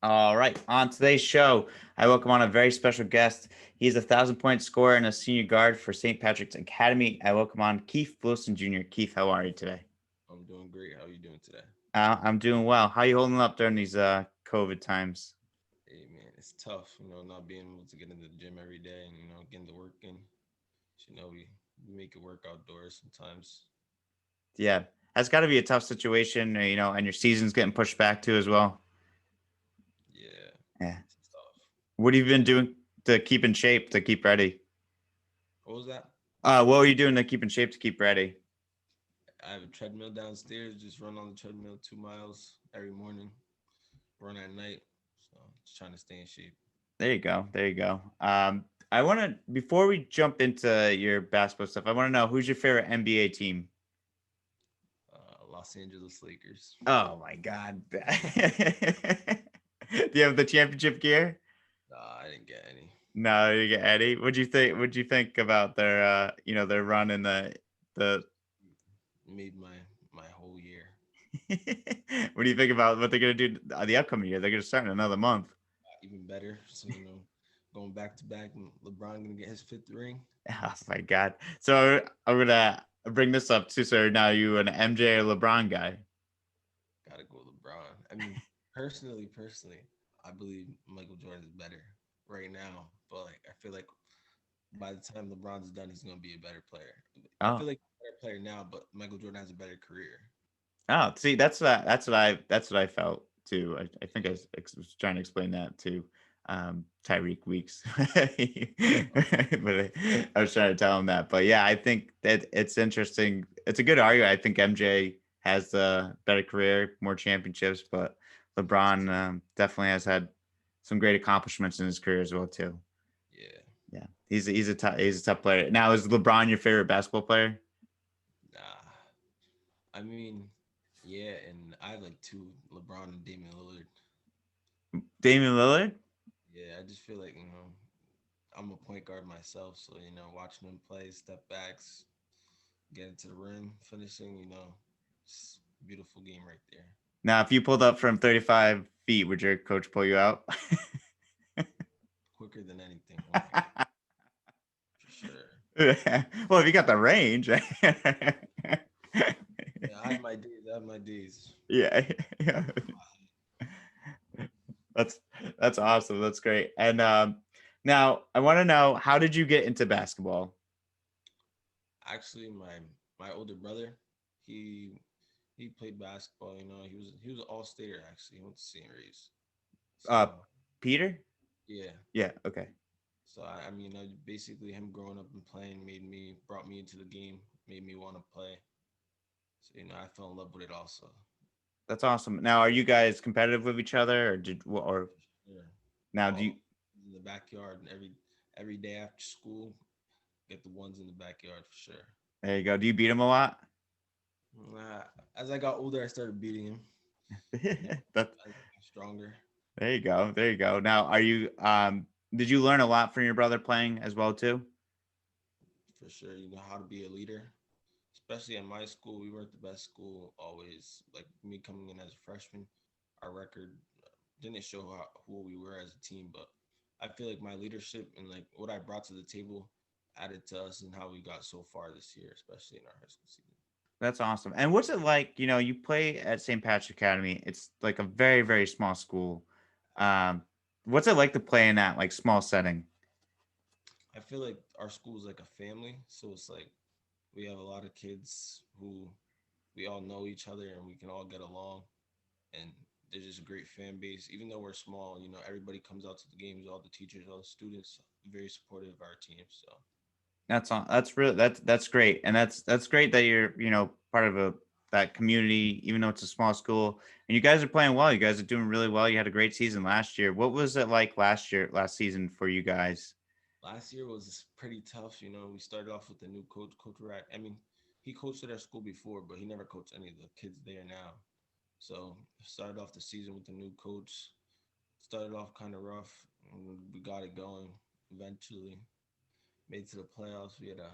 All right. On today's show, I welcome on a very special guest. He's a 1,000-point scorer and a senior guard for St. Patrick's Academy. I welcome on Keith Wilson Jr. Keith, how are you today? I'm doing great. How are you doing today? I'm doing well. How are you holding up during these COVID times? Hey man, it's tough, not being able to get into the gym every day and getting to work in. We make it work outdoors sometimes. Yeah, that's got to be a tough situation, and your season's getting pushed back too as well. Yeah, Yeah. it's tough. What have you been doing to keep in shape, to keep ready? What was that? What were you doing to keep in shape, to keep ready? I have a treadmill downstairs. Just run on the treadmill 2 miles every morning. Run at night. So just trying to stay in shape. There you go. There you go. I want to before we jump into your basketball stuff, I want to know who's your favorite NBA team. Los Angeles Lakers. Oh my god! Do you have the championship gear? I didn't get any. No, you get Eddie. What'd you think? What'd you think about their, their run in the? Made my whole year. What do you think about what they're gonna do the upcoming year? They're gonna start in another month. Even better. So going back to back, and LeBron gonna get his fifth ring. Oh my god! So I'm gonna bring this up too. So now you an MJ or LeBron guy? Gotta go LeBron. I mean, personally, I believe Michael Jordan is better right now. But like, I feel like by the time LeBron's done, he's gonna be a better player. I Oh, feel like he's a better player now, but Michael Jordan has a better career. oh. See, that's what I felt too. I think I was trying to explain that to Tyreek Weeks, but I was trying to tell him that. But yeah, I think that it's interesting. It's a good argument. I think MJ has the better career, more championships, but LeBron definitely has had some great accomplishments in his career as well too. Yeah, Yeah, he's a tough player. Now, is LeBron your favorite basketball player? nah. I mean, yeah, and I have like two, LeBron and Damian Lillard. Damian Lillard? Yeah, I just feel like I'm a point guard myself, so watching him play step backs, getting to the rim, finishing, it's a beautiful game right there. Now, if you pulled up from 35 feet, would your coach pull you out? Quicker than anything, 100 for sure. Well, if you got the range. Yeah, I have my days. I have my days. Yeah. Yeah. That's that's awesome. That's great. And now I want to know, how did you get into basketball? Actually, my older brother, he he played basketball. He was an all stater. Actually, he went to St. Ray's. Uh So Peter? yeah. Yeah, okay. So I mean, basically him growing up and playing brought me into the game, made me want to play. So I fell in love with it also. That's awesome. Now, are you guys competitive with each other, or Yeah. now do you? All in the backyard and every day after school, get the ones in the backyard for sure. There you go. Do you beat him a lot? Nah, as I got older, I started beating him. You know, that as I got stronger. There you go. There you go. Now, are you did you learn a lot from your brother playing as well too? For sure. You know how to be a leader. Especially at my school, we weren't the best school always. Like me coming in as a freshman, our record didn't show who we were as a team, but I feel like my leadership and like what I brought to the table added to us and how we got so far this year, especially in our high school season. That's awesome. And what's it like, you play at St. Patrick's Academy. It's like a very, very small school. Um, what's it like to play in that like small setting? I feel like our school is like a family, so it's like we have a lot of kids who we all know each other and we can all get along. And there's just a great fan base. Even though we're small, everybody comes out to the games, all the teachers, all the students, very supportive of our team. So That's really that's great. And that's great that you're, part of that community, even though it's a small school. And you guys are playing well. You guys are doing really well. You had a great season last year. What was it like last season for you guys? last year was pretty tough. We started off with the new coach, Coach Rack. I mean, he coached at our school before, but he never coached any of the kids there now. So started off the season with the new coach. Started off kind of rough. And we got it going eventually. Made to the playoffs. We had a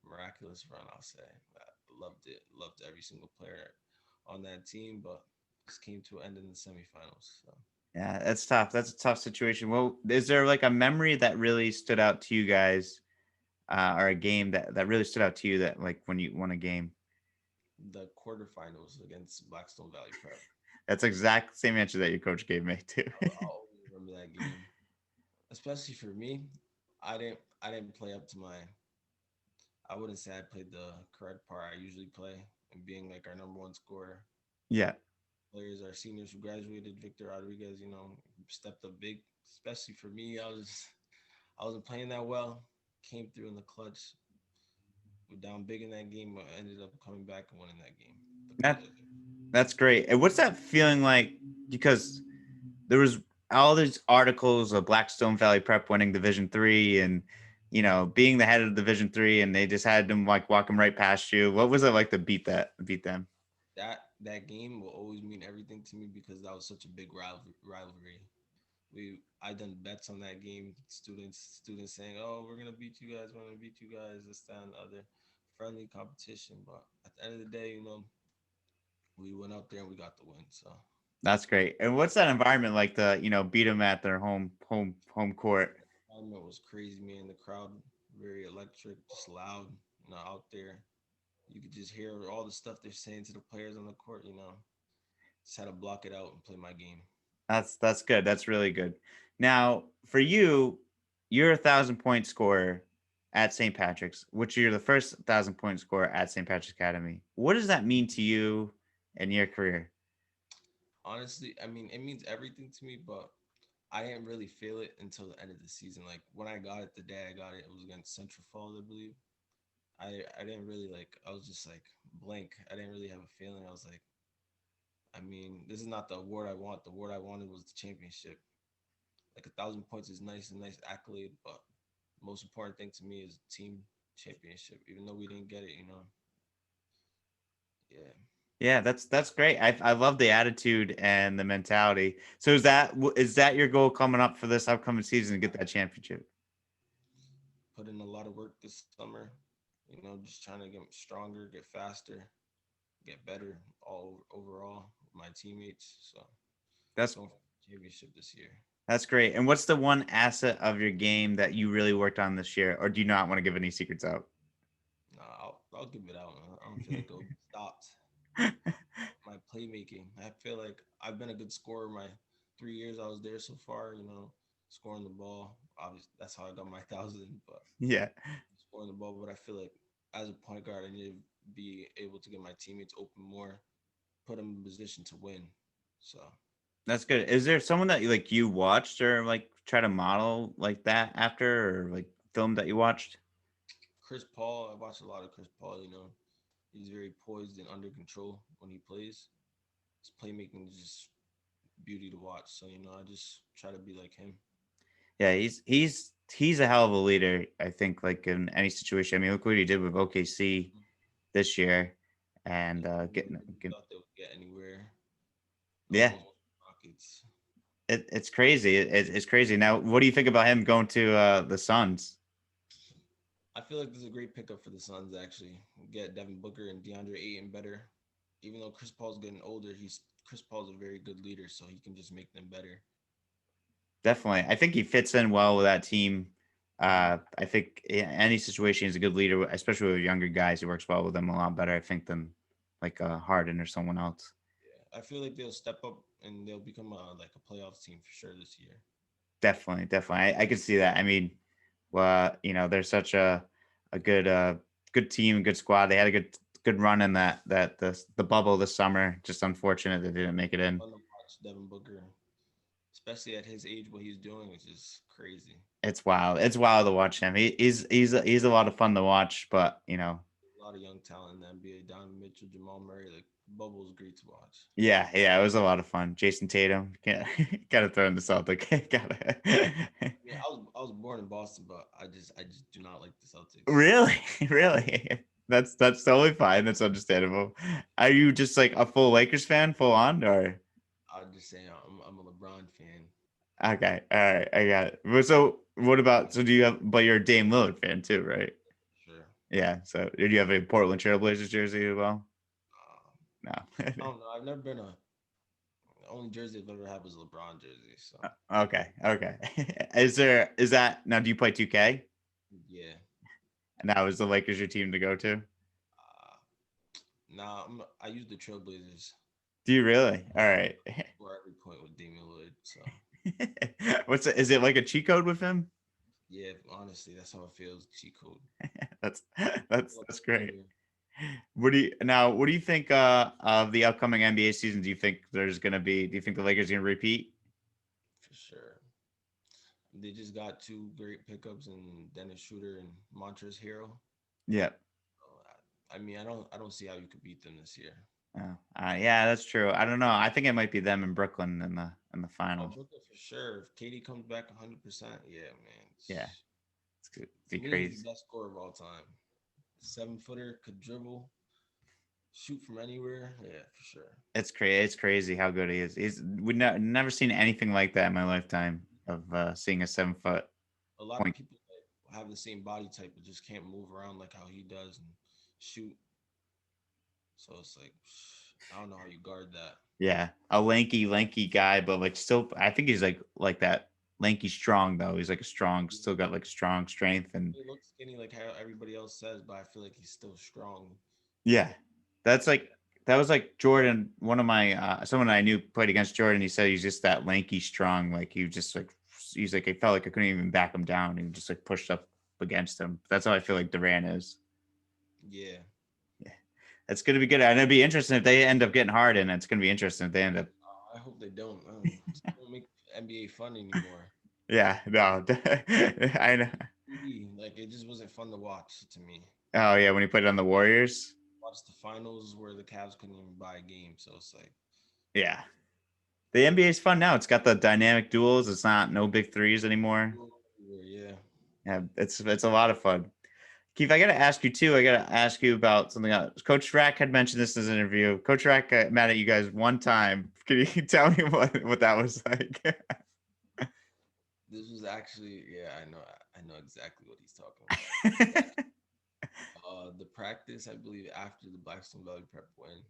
miraculous run, I'll say. I loved it. Loved every single player on that team, but just came to an end in the semifinals. So. Yeah, that's tough. That's a tough situation. Well, is there like a memory that really stood out to you guys, or a game that really stood out to you that like when you won a game? The quarterfinals against Blackstone Valley Prep. That's exact same answer that your coach gave me too. I'll always remember that game, especially for me. I didn't play up to my. I wouldn't say I played the correct part I usually play, and being like our number one scorer. Yeah, Players, our seniors who graduated, Victor Rodriguez, stepped up big. Especially for me, I wasn't playing that well. Came through in the clutch. We're down big in that game, but ended up coming back and winning that game. The that closer. that's great. And what's that feeling like? Because there was all these articles of Blackstone Valley Prep winning Division 3 and being the head of Division 3, and they just had them like walking right past you. What was it like to beat them? That game will always mean everything to me because that was such a big rivalry. I done bets on that game. Students saying, "Oh, we're gonna beat you guys. We're gonna beat you guys." This, that, and the other. Friendly competition, but at the end of the day, we went out there and we got the win. So That's great. And what's that environment like to beat them at their home court? the environment was crazy, man. The crowd very electric, just loud. Out there, you could just hear all the stuff they're saying to the players on the court. Just had to block it out and play my game. That's good. That's really good. Now, for you, you're a 1,000 point scorer at St. Patrick's, which you're the first 1,000 point scorer at St. Patrick's Academy. What does that mean to you and your career? Honestly, I mean, it means everything to me, but I didn't really feel it until the end of the season. Like when I got it, the day I got it, it was against Central Falls, I believe. I didn't really like. I was just like blank. I didn't really have a feeling. I was like, I mean, this is not the award I want. The award I wanted was the championship. Like 1,000 points is nice, a nice accolade, but most important thing to me is team championship. Even though we didn't get it, yeah. Yeah, that's great. I love the attitude and the mentality. So is that your goal coming up for this upcoming season to get that championship? Put in a lot of work this summer. Just trying to get stronger, get faster, get better all overall with my teammates. So That's going for the championship this year. that's great. And what's the one asset of your game that you really worked on this year, or do you not want to give any secrets out? Nah, I'll give it out. I don't feel like it'll be stopped. My playmaking. I feel like I've been a good scorer my 3 years I was there so far. Scoring the ball. Obviously, that's how I got my 1,000. But Yeah. scoring the ball. But I feel like as a point guard, I need to be able to get my teammates open more, put them in position to win. So That's good. Is there someone that you watched or like try to model like that after, or like film that you watched? Chris Paul, I watch a lot of Chris Paul. He's very poised and under control when he plays. His playmaking is just beauty to watch. So I just try to be like him. Yeah, he's a hell of a leader. I think like in any situation. I mean, look what he did with OKC this year, and Nobody thought they would get anywhere. yeah, Almost Rockets. it's crazy. It's crazy. Now, what do you think about him going to the Suns? I feel like this is a great pickup for the Suns. Actually, get Devin Booker and DeAndre Ayton better. Even though Chris Paul's getting older, he's Chris Paul's a very good leader, so he can just make them better. Definitely, I think he fits in well with that team. I think in any situation he's a good leader, especially with younger guys. He works well with them a lot better, I think, than like Harden or someone else. Yeah, I feel like they'll step up and they'll become like a playoffs team for sure this year. Definitely, definitely. I could see that. I mean, well, they're such a good team, good squad. They had a good run in the bubble this summer. Just unfortunate they didn't make it in. Fun to watch Devin Booker, especially at his age. What he's doing is just crazy. It's wild. It's wild to watch him. He's a lot of fun to watch, but A lot of young talent in the NBA. Donovan Mitchell, Jamal Murray. Like bubble is great to watch. yeah, it was a lot of fun. Jason Tatum, gotta throw in the Celtic. Gotta. Yeah, I was born in Boston, but I just do not like the Celtics. Really, really. That's totally fine. That's understandable. Are you just like a full Lakers fan, full on, or? I'll just say I'm a LeBron fan. Okay, all right, I got it. So, what about? So, do you have? But you're a Dame Lillard fan too, right? Sure. Yeah. So, did you have a Portland Trailblazers jersey as well? Um, No. I don't know. I've never been a only jersey I've ever had was a LeBron jersey. So Okay, okay. Is that now? Do you play 2K? yeah. And that was the Lakers your team to go to? Uh, nah, I use the Trailblazers Do you really? All right. for every point with Damian Lillard. So Is it like a cheat code with him? yeah, honestly, that's how it feels. Cheat code. That's Feel like that's a great. junior What do you think of the upcoming NBA season? Do you think the Lakers gonna repeat? for sure. They just got two great pickups in Dennis Schroeder and Montrezl Harrell. Yeah. So, I mean, I don't see how you could beat them this year. Oh, yeah, that's true. I don't know. I think it might be them in Brooklyn in the Oh, finals. Brooklyn for sure. If KD comes back 100%, yeah, man. Yeah, it's To be me, he's crazy. the best scorer of all time. 7 footer, could dribble, shoot from anywhere. Yeah, for sure. It's crazy. It's crazy how good he is. Never seen anything like that in my lifetime of seeing a 7 foot A lot of point. people that have the same body type but just can't move around like how he does and shoot. So it's like, I don't know how you guard that. Yeah, a lanky guy, but like still, I think he's like that lanky strong though. He's like a strong, still got like strong strength and He looks skinny like how everybody else says, but I feel like he's still strong. yeah, that's Yeah, like that was like Jordan. One of my someone I knew played against Jordan. He said he's just that lanky strong. Like he just like he's like I felt like I couldn't even back him down. He just like pushed up against him. That's how I feel like Durant is. yeah. Yeah, that's gonna be good. And it'd be interesting if they end up getting Harden. It's gonna be interesting if they end up. I hope they don't. Just don't make NBA fun anymore. Yeah, no, I know. Like it just wasn't fun to watch to me. Oh yeah, when he put it on the Warriors. Watch the finals where the Cavs couldn't even buy a game, so it's like Yeah, the NBA is fun now. It's got the dynamic duels. It's not no big threes anymore. yeah. Yeah, it's a lot of fun. Keith, I got to ask you too. I got to ask you about something else. Coach Rack had mentioned this in his interview. Coach Rack got mad at you guys one time. Can you tell me what that was like? This was actually, yeah, I know exactly what he's talking about. This was the practice, I believe, after the Blackstone Valley Prep win,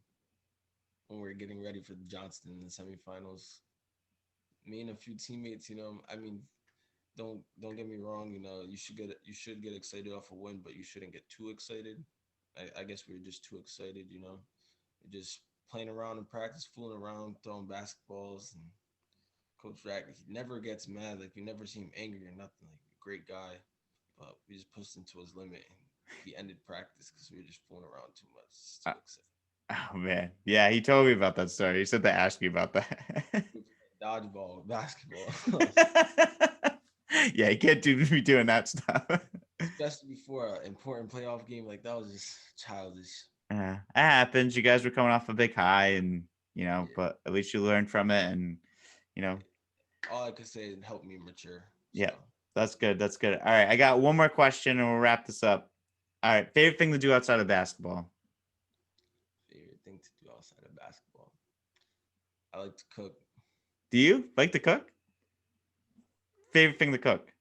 when we are getting ready for the Johnston in the semifinals. Me and a few teammates, I mean, don't get me wrong, you should get excited off a win, but you shouldn't get too excited. I guess we were just too excited, We're just playing around in practice, fooling around, throwing basketballs, and Coach Rack, he never gets mad. Like we never see him angry or nothing. Like a great guy, but we just pushed him to his limit, and he ended practice because we were just fooling around too much, just too excited. Oh man, yeah, he told me about that story. He said to ask you about that. We were playing dodgeball, basketball, Yeah, he can't be doing that stuff. especially before an important playoff game. Like that was just childish. Yeah, it happens. You guys were coming off a big high, and Yeah, but at least you learned from it, and you know, all I could say is help me mature. So yeah, that's good. That's good. All right, I got one more question, and we'll wrap this up. All right, favorite thing to do outside of basketball? favorite thing to do outside of basketball, I like to cook Do you like to cook? Favorite thing to cook?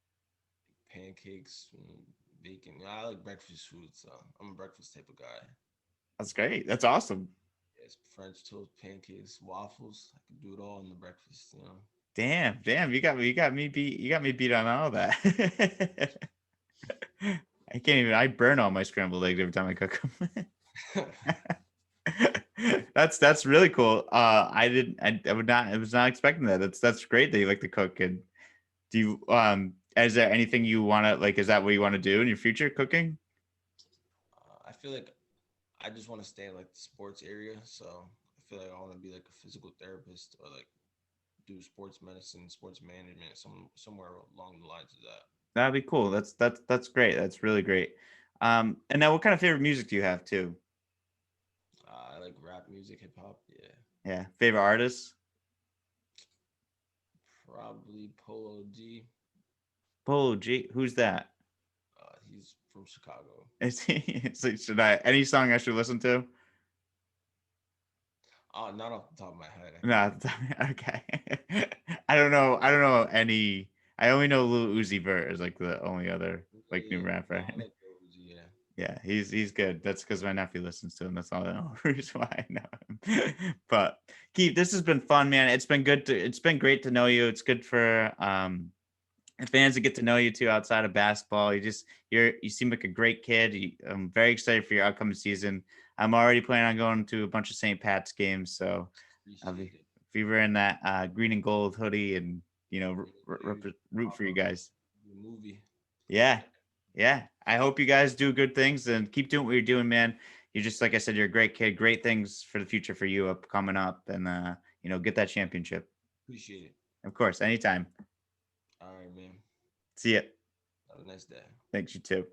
pancakes, bacon. I like breakfast food, so I'm a breakfast type of guy. That's great. That's awesome. Yes, French toast, pancakes, waffles. I can do it all in the breakfast. Damn, you got me beat on all that. I can't even. I burn all my scrambled eggs every time I cook them. That's really cool. I didn't. I would not. I was not expecting that. That's great that you like to cook. And do you? Is there anything you want to like? Is that what you want to do in your future? Cooking? I feel like I just want to stay in like the sports area, so I feel like I want to be like a physical therapist or like do sports medicine, sports management, somewhere along the lines of that. That'd be cool. That's great. That's really great. And now, what kind of favorite music do you have too? I like rap music, hip hop. Yeah, Yeah, favorite artists? probably Polo G. Polo G. Who's that? He's from Chicago. Is he? Should I any song I should listen to? Not off the top of my head. I can No, give you. okay. I don't know. I don't know any. I only know Lil Uzi Vert is like the only other Yeah, like new yeah. rapper. I like Polo G. Yeah. Yeah, he's good. That's because my nephew listens to him. That's all the reason why I know him. But Keith, this has been fun, man. It's been great to know you. It's good for fans to get to know you too outside of basketball. You seem like a great kid. I'm very excited for your upcoming season. I'm already planning on going to a bunch of St. Pat's games, so I'll Appreciate be it. if you were in that green and gold hoodie and root Pop for you up guys. the movie. Yeah, yeah. I hope you guys do good things and keep doing what you're doing, man. You're just like I said, you're a great kid. Great things for the future for you up coming up, and get that championship. Appreciate it. Of course, anytime. All right, man. See ya. Have a nice day. Thanks, you too.